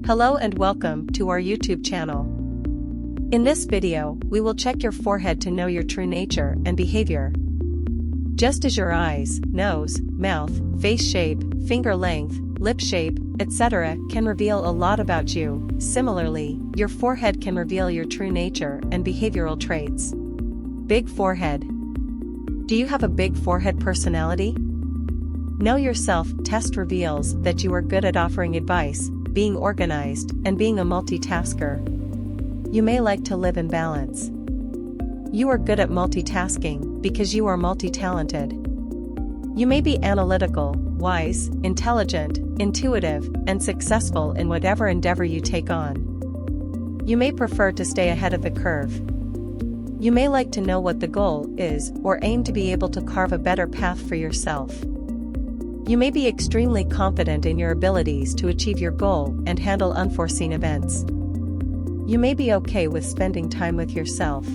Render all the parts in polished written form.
Hello and welcome to our YouTube channel. In this video, we will check your forehead to know your true nature and behavior. Just as your eyes, nose, mouth, face shape, finger length, lip shape, etc. can reveal a lot about you, similarly, your forehead can reveal your true nature and behavioral traits. Big forehead. Do you have a big forehead personality? Know yourself test reveals that you are good at offering advice, being organized, and being a multitasker. You may like to live in balance. You are good at multitasking because you are multi-talented. You may be analytical, wise, intelligent, intuitive, and successful in whatever endeavor you take on. You may prefer to stay ahead of the curve. You may like to know what the goal is or aim to be able to carve a better path for yourself. You may be extremely confident in your abilities to achieve your goal and handle unforeseen events. You may be okay with spending time with yourself.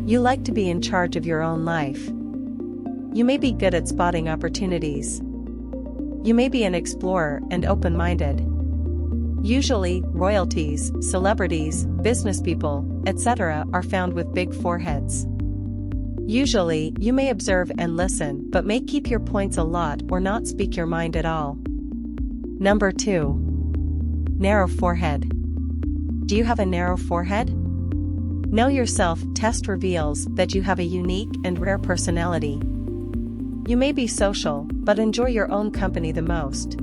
You like to be in charge of your own life. You may be good at spotting opportunities. You may be an explorer and open-minded. Usually, royalties, celebrities, businesspeople, etc. are found with big foreheads. Usually, you may observe and listen but may keep your points a lot or not speak your mind at all. Number 2. Narrow forehead. Do you have a narrow forehead? Know yourself test reveals that you have a unique and rare personality. You may be social, but enjoy your own company the most.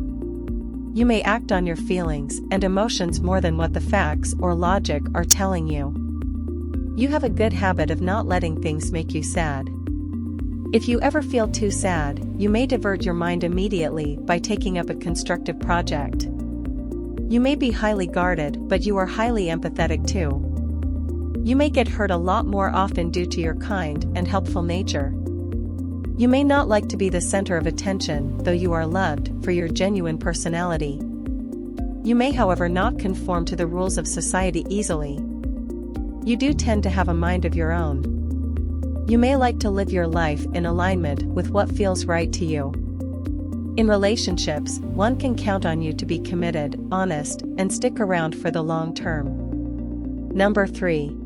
You may act on your feelings and emotions more than what the facts or logic are telling you. You have a good habit of not letting things make you sad. If you ever feel too sad, you may divert your mind immediately by taking up a constructive project. You may be highly guarded, but you are highly empathetic too. You may get hurt a lot more often due to your kind and helpful nature. You may not like to be the center of attention, though you are loved for your genuine personality. You may, however, not conform to the rules of society easily. You do tend to have a mind of your own. You may like to live your life in alignment with what feels right to you. In relationships, one can count on you to be committed, honest, and stick around for the long term. Number 3.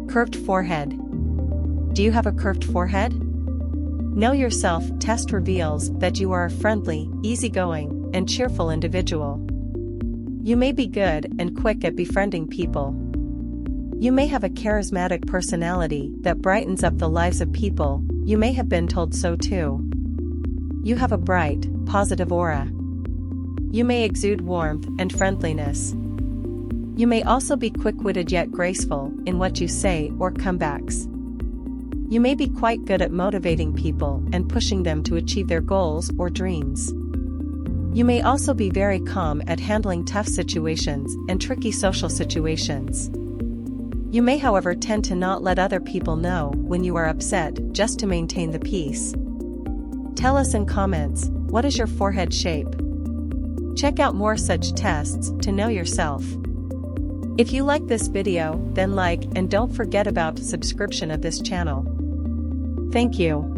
Curved forehead. Do you have a curved forehead? Know yourself test reveals that you are a friendly, easygoing, and cheerful individual. You may be good and quick at befriending people. You may have a charismatic personality that brightens up the lives of people. You may have been told so too. You have a bright, positive aura. You may exude warmth and friendliness. You may also be quick-witted yet graceful in what you say or comebacks. You may be quite good at motivating people and pushing them to achieve their goals or dreams. You may also be very calm at handling tough situations and tricky social situations. You may, however, tend to not let other people know when you are upset just to maintain the peace. Tell us in comments, what is your forehead shape? Check out more such tests to know yourself. If you like this video, then like and don't forget about subscription of this channel. Thank you.